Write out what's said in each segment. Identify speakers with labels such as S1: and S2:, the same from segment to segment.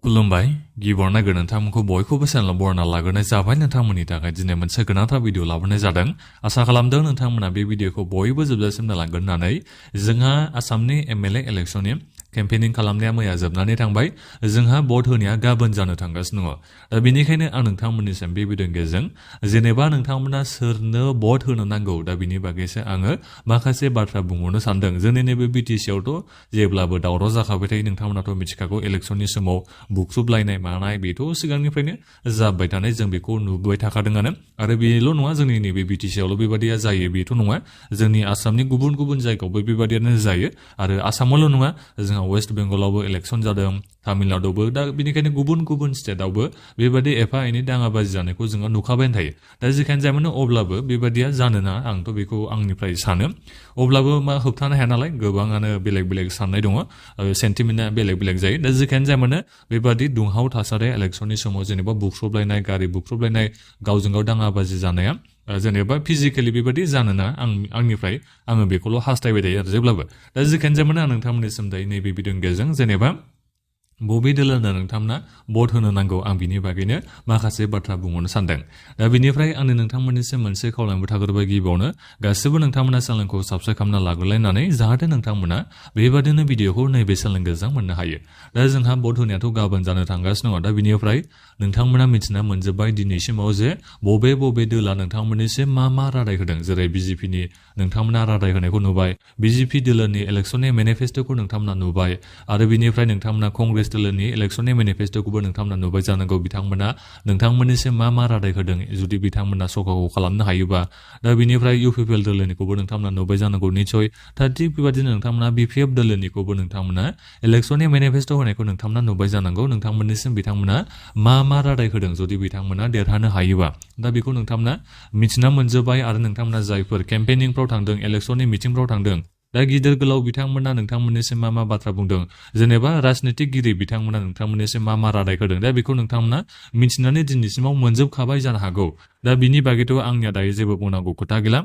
S1: खुलुमबाय गिबियावनो नोंथांमोनखौ बयखौबो चेनेलाव बरायना लाग्रोनाय जाबाय। नोंथांमोननि थाखाय दिनै मोनसे गोनांथार भिडिअ लाबोनाय जादों। आसा खालामदों नोंथांमोना बे भिडिअखौ बयबो जोबजासिम नायलांगोन होननानै। जोंहा आसामनि एमएलए इलेक्शननि केम्पेनिं खालामनाया मैया जोबनानै थांबाय। जोंहा भट होनाया गाबोन जानो थांगासिनो दङ। दा बेनिखायनो आं नोंथांमोननिसिम बे भिडिअनि गेजेरजों जेनेबा नोंथांमोना सोरनो भट होनो नांगौ दा बिनि बागैसो आङो माखासे बाथ्रा बुंहरनो सानदों। जोंनि नैबे बिटिसिआवथ' जेब्लाबो दावराव जाखाबाय थायो। नोंथांमोनाथ' मिथिखागौ इलेक्शननि समाव बुख्रुबलायनाय मानाय बेथ' सिगांनिफ्रायनो जाबाय थानाय जों बेखौ नुबाय थाखादोंआनो। आरो बेल' नङा जोंनि नैबे बिटिसिआवल' बेबादिया जायो बेथ' नङा। जोंनि आसामनि गुबुन गुबुन जायगायावबो बेबादियानो जायो। आरो आसामावल' नङा जोंहा वेस्ट बेंगलावबो इलेक्शन जादों, तामिलनाडुआवबो। दा बेनिखायनो गुबुन गुबुन स्टेटआवबो बेबादि एफा एनै दाङाबाजि जानायखौ जोङो नुखाबायानो थायो। दा जेखायनो जायामानो अब्लाबो बेबादिया जानो नाङा आंथ' बेखौ आंनिफ्राय सानो। अब्लाबो मा होबथानो हाया नालाय गोबाङानो बेलेग बेलेग साननाय दङ, सेन्टिमेन्टआ बेलेग बेलेग जायो। दा जेखायनो जायामानो बेबादि दुंहाव थासारि इलेक्शननि समाव जेनेबा बुख्रुबलायनाय, गारि बुख्रुबलायनाय, गावजों गाव दाङाबाजि जानाया जेनेबा फिजिकेलि बेबादि जानो नाङा आंनिफ्राय आङो बेखौल' हास्थायबाय थायो आरो जेब्लाबो। दा जेखायनो जायामानो आं नोंथांमोननिसिम दायो नैबे भिडिअनि गेजेरजों जेनेबा बबे दोलोनो नोंथांमोना भट होनो नांगौ आं बिनि बागैनो माखासे बाथ्रा बुंहरनो सानदों। दा बिनिफ्राय आंनो नोंथांमोननिसिम मोनसे खावलायबो थाग्रोबाय गिबियावनो गासिबो नोंथांमोना चेनेलखौ साबस्क्राइब खालामना लाग्रोलायनानै जाहाथे नोंथांमोना बेबादिनो भिडिअखौ नैबे चेनेलनि गेजेरजों मोननो हायो। दा जोंहा भट होनायाथ' गाबोन जानो थांगासिनो दङ। दा बिनिफ्राय नोंथांमोना मिथिना मोनजोब्बाय दिनैसिमाव जे बबे बबे दोला नोंथांमोननिसिम मा रादाय होदों। जेरै बिजेपिनि नोंथांमोना रादाय होनायखौ नुबाय, बिजेपि दोलोनि इलेक्शननि मेनिफेस्ट'खौ नोंथांमोना नुबाय, आरो बिनिफ्राय नोंथांमोना कंग्रेस दोलोनि इलेक्शननि मेनिफेस्ट'खौबो नोंथांमोना नुबाय जानांगौ। बिथांमोना नोंथांमोननिसिम मा रादाय होदों जुदि बिथांमोना सखाखौ खालामनो हायोबा। दा बिनिफ्राय इउपिपिएल दोलोनिखौबो नोंथांमोना नुबाय जानांगौ निसय। दा थिग बेबादिनो नोंथांमोना बिपिएफ दोलोनिखौबो नोंथांमोना इलेक्शननि मेनिफेस्ट' होनायखौ नोंथांमोना नुबाय जानांगौ। नोंथांमोननिसिम बिथांमोना मा रादाय होदों जुदि बिथांमोना देरहानो हायोबा। दा बेखौ नोंथांमोना मिथिना मोनजोब्बाय। आरो नोंथांमोना जायफोर केम्पेनिंफ्राव थांदों, इलेक्शननि मिटिंफ्राव थांदों, दा गिदिर गोलाव बिथांमोना नोंथांमोननिसिम मा बाथ्रा बुंदों, जेनेबा राजनितिगिरि बिथांमोना नोंथांमोननिसिम मा रादाय होदों, दा बेखौ नोंथांमोना मिथिनानै दिनैसिमाव मोनजोबखाबाय जानो हागौ। दा बिनि बागैथ' आंनिया दायो जेबो बुंनांगौ खोथा गैला।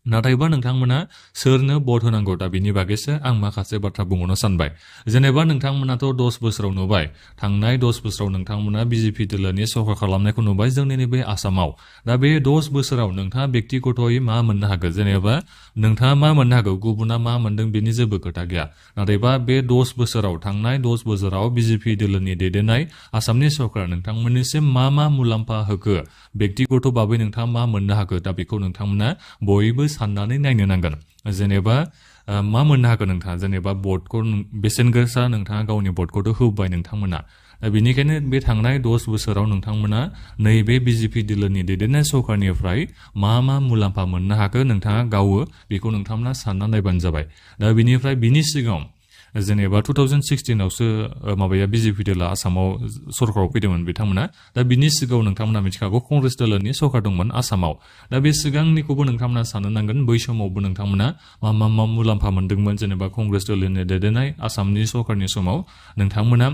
S1: नाथायबा नोंथांमोना सोरनो भट होनांगौ दा बिनि बागैसो आं माखासे बाथ्रा बुंहरनो सानबाय। जेनेबा नोंथांमोनाथ' 10 बोसोराव नुबाय, थांनाय 10 बोसोराव नोंथांमोना बिजेपि दोलोनि सरकार खालामनायखौ नुबाय जोंनि नैबे आसामाव। दा बे 10 बोसोराव नोंथाङा बेक्तिगतयै मा मोननो हागोन, जेनेबा नोंथाङा मा मोननो हागौ, गुबुना मा मोनदों बेनि जेबो खोथा गैया। नाथायबा बे 10 बोसोराव थांनाय 10 बोसोराव बिजेपि दोलोनि दैदेननाय आसामनि सरकार नोंथांमोननिसिम मा मुलाम्फा होखो, बेक्तिगत भाबै नोंथाङा मा मोननो हागौ, दा बेखौ नोंथांमोना बयबो साननानै नायनो नांगोन। जेनेबा मा मोननो हागोन नोंथाङा, जेनेबा भटखौ बेसेन गोसा नोंथाङा गावनि भटखौथ' होबाय नोंथांमोना। दा बेनिखायनो बे थांनाय 10 बोसोराव नोंथांमोना नैबे बिजेपि दोलोनि दैदेननाय सरकारनिफ्राय मा मुलाम्फा मोननो हाखो नोंथाङा गावो बेखौ नोंथांमोना सानना नायबानो जाबाय। दा बिनिफ्राय बिनि सिगाङाव जेनेबा 2016आवसो माबाया बिजेपि दोला आसामाव सरकाराव फैदोंमोन बिथांमोना। दा बिनि सिगाङाव नोंथांमोना मिथिखागौ कंग्रेस दोलोनि सरकार दंमोन आसामाव। दा बे सिगांनिखौबो नोंथांमोना साननो नांगोन बै समावबो नोंथांमोना मा मुलाम्फा मोनदोंमोन। जेनेबा कंग्रेस दोलोनि दैदेननाय आसामनि सरकारनि समाव नोंथांमोना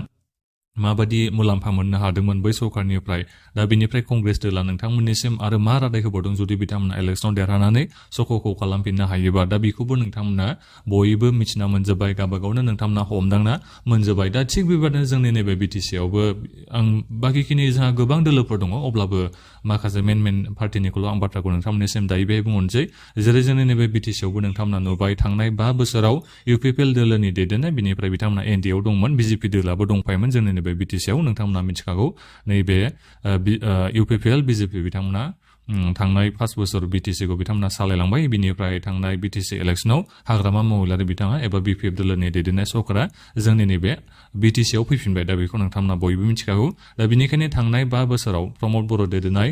S1: माबादि मुलाम्फा मोननो हादोंमोन बै सरकारनिफ्राय। दा बिनिफ्राय कंग्रेस दोला नोंथांमोननिसिम आरो मा रादाय होबावदों जुदि बिथांमोना इलेक्शनाव देरहानानै सख'खौ खालामफिननो हायोबा। दा बेखौबो नोंथांमोना बयबो मिथिना मोनजोब्बाय, गावबागावनो नोंथांमोना हमदांना मोनजोब्बाय। दा थिग बेबादिनो जोंनि नैबे बिटिसिआवबो आं बाखिखिनि जोंहा गोबां दोलोफोर दङ, अब्लाबो माखासे मेन पार्टिनिखौल' आं बाथ्राखौ नोंथांमोननिसिम दायो बेहाय बुंहरनोसै। जेरै जोंनि नैबे बिटिसिआवबो नोंथांमोना नुबाय थांनाय 5 बोसोराव इउपिपिएल दोलोनि दैदेननाय, बिनिफ्राय बिथांमोना एनडिएआव दंमोन, बिजेपि दोलाबो दंफायोमोन जोंनि नैबे बिटिसिआव। नोंथांमोना मिथिखागौ नैबे इउपिपिएल बिजेपि बिथांमोना थांनाय 5 बोसोर बिटिसिखौ बिथांमोना सालायलांबाय। बिनिफ्राय थांनाय बिटिसि इलेक्शनाव हाग्रामा महिलारि बिथाङा एबा बिपिएफ दोलोनि दैदेननाय सरकारा जोंनि नैबे बिटिसिआव फैफिनबाय। दा बेखौ नोंथांमोना बयबो मिथिखागौ। दा बिनिखायनो थांनाय 5 बोसोराव प्रमद बर' दैदेननाय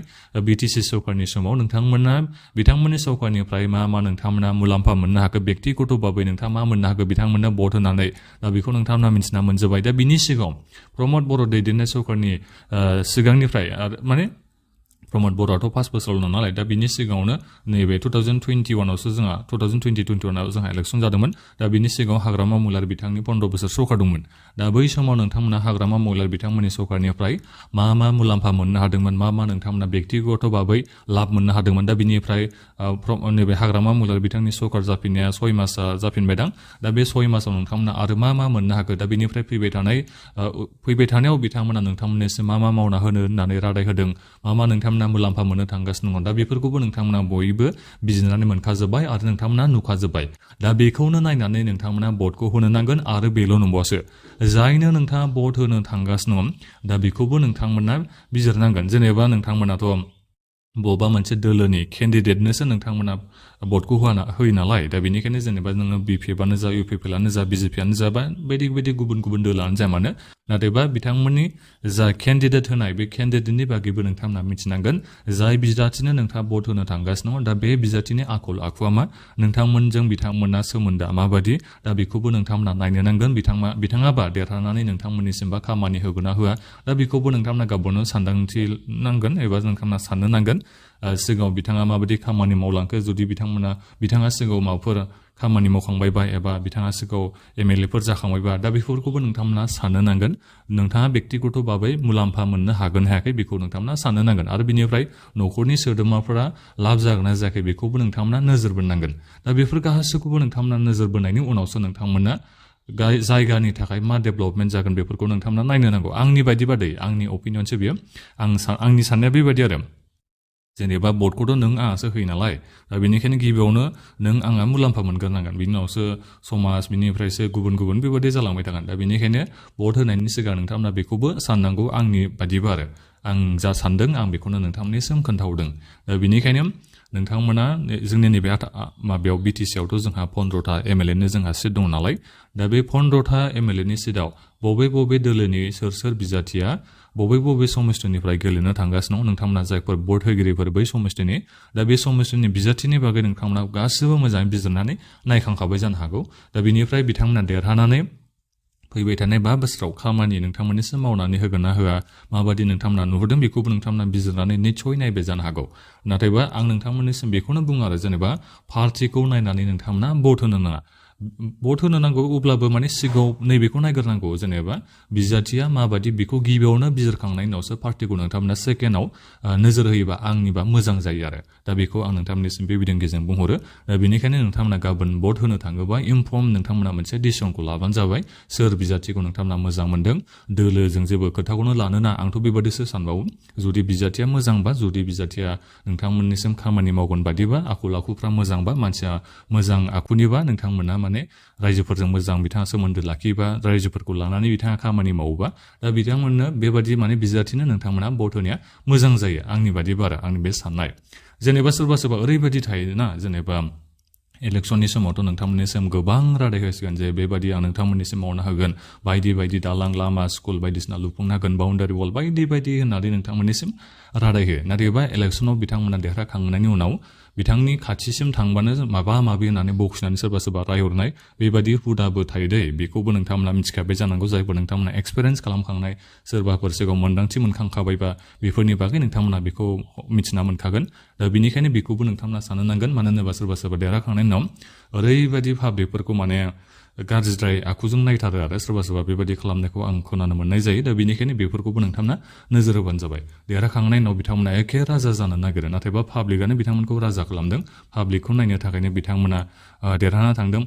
S1: बिटिसि सरकारनि समाव नोंथांमोना बिथांमोननि सरकारनिफ्राय मा नोंथांमोना मुलाम्फा मोननो हाखो, बेक्तिगत भाबै नोंथाङा मा मोननो हाखो बिथांमोननो भट होनानै। दा बेखौ नोंथांमोना मिथिना मोनजोब्बाय। दा बिनि सिगाङाव प्रमद बर' दैदेननाय सरकारनि सिगांनिफ्राय माने प्रमद बर'आथ' 5 बोसोरल' नालाय दा बिनि सिगाङावनो नैबे 2021आवसो जोंहा 2020-21आव जोंहा इलेक्सन जादोंमोन दा बिनि सिगाङाव हाग्रामा महिलार बिथांनि 15 बोसोर सरकार दंमोन दा बै समाव नोंथांमोना हाग्रामा महिलार बिथांमोननि सरकारनिफ्राय मा मुलाम्फा मोननो हादोंमोन मा नोंथांमोना व्यक्तिगत भाबै लाब मोननो हादोंमोन दा बिनिफ्राय नैबे हाग्रामा महिलार बिथांनि सरकार जाफिननाया 6 मासा जाफिनबायदां दा बे 6 मासाव नोंथांमोना आरो मा मोननो हाखो दा बिनिफ्राय फैबाय थानायाव बिथांमोना नोंथांमोननिसिम मा मावना होनो होननानै रादाय होदों मा नोंथांमोना मुलाम्फा मोननो थांगासिनो दङ दा बेफोरखौबो नोंथांमोना बयबो बिजिरनानै मोनखाजोब्बाय आरो नोंथांमोना नुखाजोब्बाय दा बेखौनो नायनानै नोंथांमोना भटखौ होनो नांगोन आरो बेल' नंबावासो जायनो नोंथाङा भट होनो थांगासिनो दं दा बेखौबो नोंथांमोना बिजिरनांगोन जेनेबा नोंथांमोनाथ' बबेबा मोनसे दोलोनि केन्डिडेटनोसो नोंथांमोना भटखौ होयो नालाय दा बेनिखायनो जेनेबा नोङो बिपिएफआनो जा इउपिपिएलआनो जा बिजेपिआनो जा बा बायदि गुबुन दोलानो जाया मानो नाथायबा बिथांमोननि जा केन्डिडेट होनाय बे केन्डिडेटनि बागैबो नोंथांमोना मिथिनांगोन जाय बिजाथिनो नोंथाङा भट होनो थांगासिनो दङ दा बे बिजाथिनि आखल आखुआ मा नोंथांमोनजों बिथांमोना सोमोन्दोआ माबादि दा बेखौबो नोंथांमोना नायनो नांगोन बिथाङाबा देरहानानै नोंथांमोननिसिमबा खामानि होगोन ना होआ दा बेखौबो नोंथांमोना गावनो सानदांथि नांगोन एबा नोंथांमोना साननो नांगोन सिगाङाव बिथाङा माबायदि खामानि मावलांखो जुदि बिथाङा सिगाङाव माबाफोर खामानि मावखांबायबा एबा बिथाङा सिगाङाव एमएलएफोर जाखांबायबा दा बेफोरखौबो नोंथांमोना साननो नांगोन नोंथाङा व्यक्तिगत भाबै मुलाम्फा मोननो हागोन हायाखै बेखौ नोंथांमोना साननो नांगोन आरो बिनिफ्राय न'खरनि सोद्रोमाफोरा लाब जागोन ना जायाखै बेखौबो नोंथांमोना नोजोर बोनांगोन दा बेफोर गासैखौबो नोंथांमोना नोजोर बोनायनि उनावसो नोंथांमोना जायगानि थाखाय मा डेभेलपमेन्ट जागोन बेफोरखौ नोंथांमोना नायनो नांगौ आंनि बायदिबादै आंनि अपिनियनसो बेयो आंनि साननाया बेबायदि आरो जेनेबा भटखौथ' नों आंहासो होयो नालाय दा बेनिखायनो गिबियावनो नों आंहा मुलाम्फा मोनग्रोनांगोन बिनि उनावसो समाज बिनिफ्रायसो गुबुन बेबायदि जालांबाय थागोन दा बेनिखायनो भट होनायनि सिगां नोंथांमोना बेखौबो साननांगौ आंनि बादिबा आरो आं जा सानदों आं बेखौनो नोंथांमोननिसिम खोन्थाहरदों दा बेनिखायनो नोंथांमोना जोंनि नैबे माबायाव बिटिसिआवथ' जोंहा 15था एमएलएनो जोंहा सिट दं नालाय दा बे 15था एमएलएनि सिटआव बबे दोलोनि सोर बिजाथिया बबे समस्थिनिफ्राय गेलेनो थांगासिनो दं नोंथांमोना जायफोर भट होगिरिफोर बै समस्थिनि दा बे समस्थिनि बिजाथिनि बागै नोंथांमोना गासिबो मोजाङै बिजिरनानै नायखांखाबाय जानो हागौ दा बिनिफ्राय बिथांमोना देरहानानै फैबाय थानाय 5 बोसोराव खामानि नोंथांमोननिसिम मावनानै होगोन ना होआ माबादि नोंथांमोना नुहुरदों बेखौबो नोंथांमोना बिजिरनानै निस्सय नायबाय जानो हागौ नाथायबा आं नोंथांमोननिसिम बेखौनो बुङो आरो जेनेबा पार्टिखौ नायनानै नोंथांमोना भट होनो नाङा भट होनो नांगौ अब्लाबो माने सिगाङाव नैबेखौ नायग्रोनांगौ जेनेबा बिजाथिया माबादि बेखौ गिबियावनो बिजिरखांनायनि उनावसो पार्टिखौ नोंथांमोना सेकेन्डआव नोजोर होयोबा आंनिबा मोजां जायो आरो दा बेखौ आं नोंथांमोननिसिम बे भिडिअनि गेजेरजों बुंहरो दा बेनिखायनो नोंथांमोना गाबोन भट होनो थाङोबा इनफर्म नोंथांमोना मोनसे डिसिसनखौ लाबानो जाबाय सोर बिजाथिखौ नोंथांमोना मोजां मोनदों दोलोजों जेबो खोथाखौनो लानो नाङा आंथ' बेबादिसो सानबावो जुदि बिजाथिया मोजांबा जुदि बिजाथिया नोंथांमोननिसिम खामानि मावगोन बादिबा आखल आखुफ्रा मोजांबा मानसिया मोजां आखुनिबा नोंथांमोना माने रायजोफोरजों मोजां बिथाङा सोमोन्दो लाखियोबा रायजोफोरखौ लानानै बिथाङा खामानि मावोबा दा बिथांमोननो बेबादि माने बिजाथिनो नोंथांमोना भट होनाया मोजां जायो आंनि बादिबा आरो आंनि बे साननाय जेनेबा सोरबा ओरैबायदि थायोना जेनेबा इलेक्सननि समावथ' नोंथांमोननिसिम गोबां रादाय होसिगोन जे बेबादि आं नोंथांमोननिसिम मावनो होगोन बायदि दालां लामा स्कुल बायदिसिना लुफुंनो हागोन बाउन्डारि वाल बायदि होननानै नोंथांमोननिसिम रादाय होयो नाथायबा इलेक्सनाव बिथांमोना देरहाखांनायनि उनाव बिथांनि खाथिसिम थांबानो माबा होननानै बखिनानै सोरबा रायहरनाय बेबादि हुदाबो थायो दै बेखौबो नोंथांमोना मिथिखाबाय जानांगौ जायफोर नोंथांमोना एक्सपिरियेन्स खालामखांनाय सोरबाफोर सिगाङाव मोन्दांथि मोनखांखाबायबा बेफोरनि बागै नोंथांमोना बेखौ मिथिना मोनखागोन दा बेनिखायनो बेखौबो नोंथांमोना साननो नांगोन मानो होनोबा सोरबा देरहाखांनायनि उनाव ओरैबायदि पाब्लिकफोरखौ माने गाज्रिद्राय आखुजों नायथारो आरो सोरबा बेबायदि खालामनायखौ आं खोनानो मोननाय जायो दा बेनिखायनो बेफोरखौबो नोंथांमोना नोजोर होबानो जाबाय देरहाखांनायनि उनाव बिथांमोना एखे राजा जानो नागिरो नाथायबा पाब्लिकआनो बिथांमोनखौ राजा खालामदों पाब्लिकखौ नायनो थाखायनो बिथांमोना देरहाना थांदों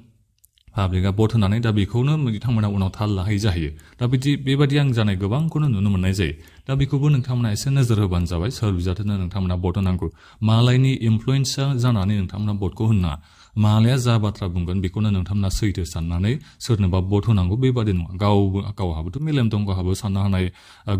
S1: पाब्लिकआ भट होनानै दा बेखौनो बिथांमोना उनाव थाल लाहै जाहैयो दा बेबादि आं जानाय गोबांखौनो नुनो मोननाय जायो दा बेखौबो नोंथांमोना एसे नोजोर होबानो जाबाय सोर बिजाथिनो नोंथांमोना भट होनांगौ मालायनि इनफ्लुयेन्सा जानानै नोंथांमोना भटखौ होना मालाया जा बाथ्रा बुंगोन बेखौनो नोंथांमोना सैथो साननानै सोरनोबा भट होनांगौ बेबादि नङा गावहाबोथ' मेलेम दं गावहाबो साननो हानाय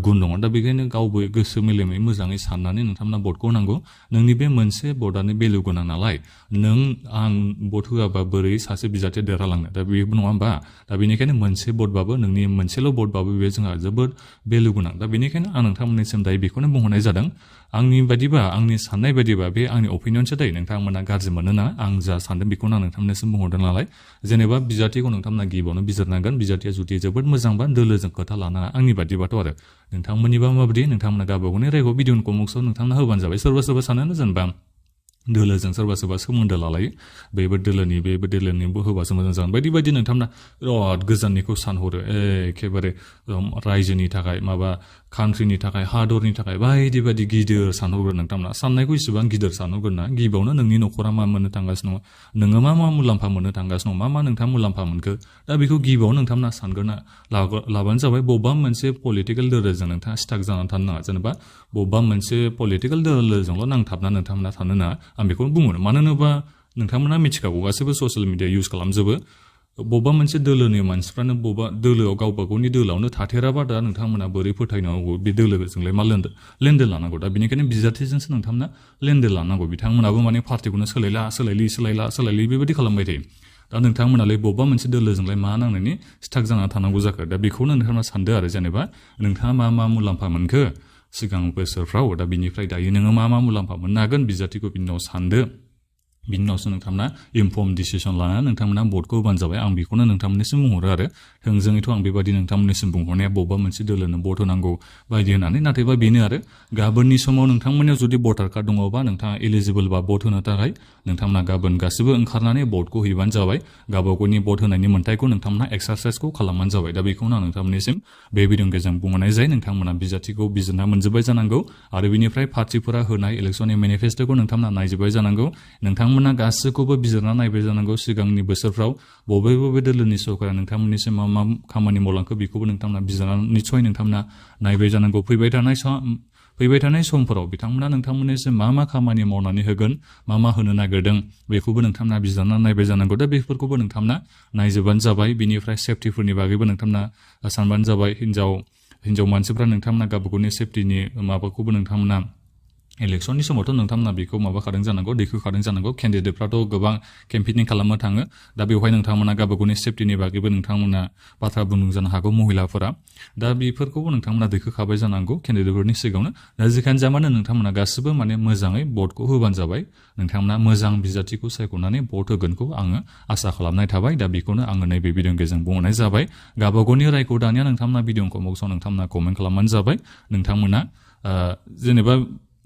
S1: गुन दङ दा बेखायनो गावबो गोसो मेलेमै मोजाङै साननानै नोंथांमोना भटखौ होनांगौ नोंनि बे मोनसे भटआनो भेलु गोनां नालाय नों आं भट होआबा बोरै सासे बिजाथिया देरहालांनो दा बेबो नङा होमबा दा बेनिखायनो मोनसे भटबाबो नोंनि मोनसेल' भटबाबो बे जोंहा जोबोद भेलु गोनां दा बेनिखायनो आं नोंथांमोननिसिम दायो बेखौनो बुंहरनाय जादों आंनि बायदिबा आंनि साननाय बायदिबा बे आंनि अपिनियनसो दायो नोंथांमोना गाज्रि मोनो ना आं जा सानदों मोनदों बेखौनो आं नोंथांमोननिसिम बुंहरदों नालाय जेनेबा बिजाथिखौ नोंथांमोना गिबियावनो बिजिरनांगोन बिजाथिया जुदि जोबोद मोजांबा दोलोजों खोथा लानाङा आंनि बादिबाथ' आरो नोंथांमोननिबा माबायदि नोंथांमोना गावबागावनि रायखौ भिडिअ कमेन्ट्सआव नोंथांमोना होबानो जाबाय सोरबा सानो जेनेबा दोलोजों सोरबा सोमोन्दो लालायो बेबो दोलोनिबो होबासो मोजां जागोन बायदि नोंथांमोना बिराद गोजाननिखौ सानहरो एखेबारे रायजोनि थाखाय माबा कान्ट्रिनि थाखाय हादरनि थाखाय बायदि गिदिर सानहरगोन नोंथांमोना साननायखौ इसेबां गिदिर सानहरगोन ना गिबियावनो नोंनि न'खरा मा मोननो थांगासिनो दङ नोङो मा मुलाम्फा मोननो थांगासिनो दङ मा नोंथाङा मुलाम्फा मोनखो दा बेखौ गिबियावनो नोंथांमोना सानग्रोना लाबानो जाबाय बबेबा मोनसे पलिटिकेल दोलोजों नोंथाङा स्टाक जानानै थानो नाङा जेनेबा बबेबा मोनसे पलिटिकेल दोलोजोंल' नांथाबना नोंथांमोना थानो नाङा आं बेखौनो बुङो मानो होनोबा नोंथांमोना मिथिखागौ गासैबो ससियेल मिडिया इउज खालामजोबो बबेबा मोनसे दोलोनि मानसिफ्रानो बबेबा दोलोआव गावबा गावनि दोलोआवनो थाथेराबा दा नोंथांमोना बोरै फोथायनांगौ बे दोलोजोंलाय मा लेनदेन लानांगौ दा बेनिखायनो बिजाथिजोंसो नोंथांमोना लेनदेन लानांगौ बिथांमोनाबो माने पार्टिखौनो सोलायलि बेबायदि खालामबाय थायो दा नोंथांमोनालाय बबेबा मोनसे दोलोजोंलाय मा नांनायनि स्टाक जानानै थानांगौ जाखो दा बेखौनो नोंथांमोना सानदो आरो जेनेबा नोंथाङा मा मुलाम्फा मोनखो सिगां बोसोरफ्राव दा बिनिफ्राय दायो नोङो मा मुलाम्फा मोननो हागोन बिजाथिखौ बिनि उनाव सानदो बिनि उनावसो नोंथांमोना इनफर्म डिसिसन लानानै नोंथांमोना भटखौ होबानो जाबाय आं बेखौनो नोंथांमोननिसिम बुंहरो आरो थोंजोङैथ' आं बेबायदि नोंथांमोननिसिम बुंहरनाया बबेबा मोनसे दोलोनो भट होनांगौ बायदि होनानै नाथायबा बेनो आरो गाबोननि समाव नोंथांमोननियाव जुदि भटार कार्ड दङबा नोंथाङा एलिजिबोल बा भट होनो थाखाय नोंथांमोना गाबोन गासिबो ओंखारनानै भटखौ हैबानो जाबाय गावबागावनि भट होनायनि मोन्थायखौ नोंथांमोना एक्सारसाइसखौ खालामबानो जाबाय दा बेखौनो आं नोंथांमोननिसिम बे भिडिअनि गेजेरजों बुंहरनाय जायो नोंथांमोना बिजाथिखौ बिजिरना मोनजोब्बाय जानांगौ आरो बिनिफ्राय पार्टिफोरा होनाय इलेक्सननि मेनिफेस्ट'खौ नोंथांमोना नायजोब्बाय जानांगौ नोंथांमोना गासैखौबो बिजिरना नायबाय जानांगौ सिगांनि बोसोरफ्राव बबे दोलोनि सरकारा नोंथांमोननिसिम मा खामानि मावलांखो बेखौबो नोंथांमोना बिजिरना निस्सय नोंथांमोना नायबाय जानांगौ फैबाय थानाय समफोराव बिथांमोना नोंथांमोननिसिम मा खामानि मावनानै होगोन मा होनो नागिरदों बेखौबो नोंथांमोना बिजिरना नायबाय जानांगौ दा बेफोरखौबो नोंथांमोना नायजोबबानो जाबाय बिनिफ्राय सेफ्टिफोरनि बागैबो नोंथांमोना सानबानो जाबाय हिनजाव मानसिफ्रा नोंथांमोना गावबागावनि सेफ्टिनि माबाखौबो नोंथांमोना इलेक्सननि समावथ' नोंथांमोना बेखौ माबाखादों जानांगौ दैखोखादों जानांगौ केन्डिडेटफ्राथ' गोबां केम्पेनिं खालामनो थाङो दा बेवहाय नोंथांमोना गावबागावनि सेफ्टिनि बागैबो नोंथांमोना बाथ्रा बुंदों जानो हागौ महिलाफोरा दा बेफोरखौबो नोंथांमोना दैखोखाबाय जानांगौ केन्डिडेटफोरनि सिगाङावनो दा जेखायनो जामानो नोंथांमोना गासिबो माने मोजाङै भटखौ होबानो जाबाय नोंथांमोना मोजां बिजाथिखौ सायख'नानै भट होगोनखौ आङो आसा खालामनाय थाबाय दा बेखौनो आङो नैबे भिडिअनि गेजेरजों बुंहरनाय जाबाय गावबागावनि रायखौ दानिया नोंथांमोना भिडिअ कमेन्ट्सआव नोंथांमोना कमेन्ट खालामबानो जाबाय नोंथांमोना जेनेबा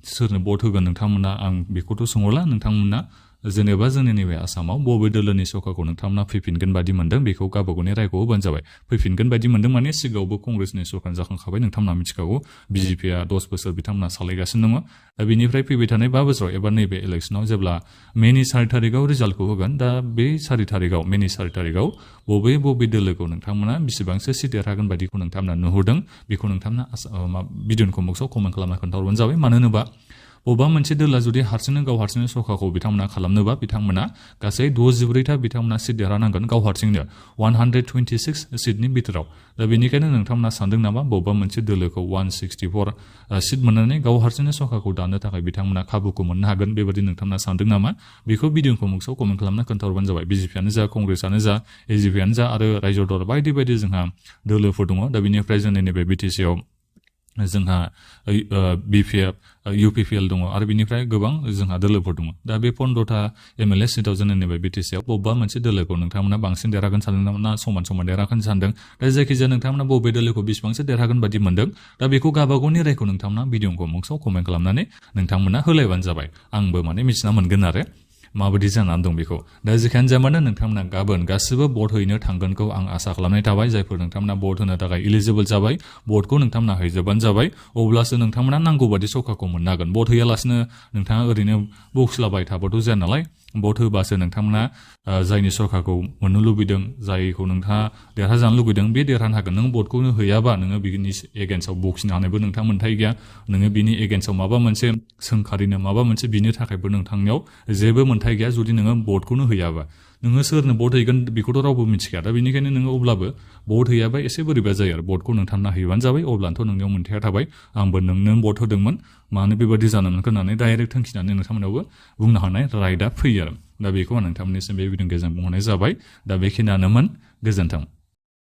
S1: सोरनो भट होगोन नोंथांमोना आं बेखौथ' सोंहरला नोंथांमोना जेनेबा जोंनि नैबे आसामाव बबे दोलोनि सरकारखौ नोंथांमोना फैफिनगोन बायदि मोनदों बेखौ गावबागावनि रायखौ होबानो जाबाय फैफिनगोन बायदि मोनदों माने सिगाङावबो कंग्रेसनि सरकार जाखांखाबाय नोंथांमोना मिथिखागौ बिजेपिआ 10 बोसोर बिथांमोना सालायगासिनो दङ दा बेनिफ्राय फैबाय थानाय 5 बोसोराव एबा नैबे इलेक्सनाव जेब्ला मेनि 4 थारिखआव रिजाल्टखौ होगोन दा बे 4 थारिखआव मेनि 4 थारिखआव बबे दोलोखौ नोंथांमोना बेसेबांसो सिट देरहागोन बायदिखौ नोंथांमोना नुहुरदों बेखौ नोंथांमोना भिडिअनि कमेन्ट्सआव कमेन्ट खालामना खोन्थाहरबानो जाबाय मानो होनोबा बबेबा मोनसे दोला जुदि गाव हारसिंनो सरकारखौ बिथांमोना खालामनोबा बिथांमोना गासै 64था बिथांमोना सिट देरहानांगोन गाव हारसिंनो 126 सिटनि बिथोराव दा बेनिखायनो नोंथांमोना सानदों नामा बबेबा मोनसे दोलोखौ 164 सिट मोननानै गाव हारसिंनो सरकारखौ दानो थाखाय बिथांमोना खाबुखौ मोननो हागोन बेबायदि नोंथांमोना सानदों नामा बेखौ भिडिअखौ मुक्सआव कमेन्ट खालामना खोन्थाहरबानो जाबाय बिजेपिआनो जा कंग्रेसआनो जा एजिपिआनो जा आरो रायजो दल बायदि जोंहा दोलोफोर दङ दा बेनिफ्राय जोंनि नैबे बिटिसिआव जोंहा बिपिएफ इउपिपिएल दङ आरो बिनिफ्राय गोबां जोंहा दोलोफोर दङ दा बे 15था एमएलए सिटआव जोंनि नैबे बिटिसिआव बबेबा मोनसे दोलोखौ नोंथांमोना बांसिन देरहागोन सानदों ना समान देरहागोन सानदों दा जायखिजाया नोंथांमोना बबे दोलोखौ बेसेबांसो देरहागोन बायदि मोनदों दा बेखौ गावबागावनि रायखौ नोंथांमोना भिडिअखौ मुक्सआव कमेन्ट खालामनानै नोंथांमोना होलायबानो जाबाय आंबो माने मिथिना मोनगोन आरो माबायदि जानानै दं बेखौ दा जेखायनो जामानो नोंथांमोना गाबोन गासिबो भट हैनो थांगोनखौ आं आसा खालामनाय थाबाय जायफोर नोंथांमोना भट होनो थाखाय इलिजिबोल जाबाय भटखौ नोंथांमोना हैजोबबानो जाबाय अब्लासो नोंथांमोना नांगौ बादि सरकारखौ मोननो हागोन भट हैयालासिनो नोंथाङा ओरैनो बक्सलाबाय थाबाथ' जाया नालाय भट होबासो नोंथांमोना जायनि सरकारखौ मोननो लुबैदों जायखौ नोंथाङा देरहाजानो लुबैदों बे देरहानो हागोन नों भटखौनो हैयाबा नोङो बिनि एगेन्स्टआव बखिनो हानायबो नोंथां मोन्थाय गैया नोङो बिनि एगेन्स्टआव माबा मोनसे सोंखारिनो माबा मोनसे बिनो थाखायबो नोंथांनियाव जेबो मोन्थाय गैया जुदि नोङो भटखौनो हैयाबा नोङो सोरनो भट हैगोन बेखौथ' रावबो मिथिखाया दा बेनिखायनो नोङो अब्लाबो भट हैयाबा एसे बोरैबा जायो आरो भटखौ नोंथांना हैबानो जाबाय अब्लानोथ' नोंनियाव मोन्थाया थाबाय आंबो नोंनो भट होदोंमोन मानो बेबायदि जानो मोनखो होननानै डाइरेक्ट थांखिनानै नोंथांमोनावबो बुंनो हानाय राइटआ फैयो आरो दा बेखौ आं नोंथांमोननिसिम बे भिडिअनि गेजेरजों बुंहरनाय जाबाय दा बेखिनियानोमोन गोजोन्थों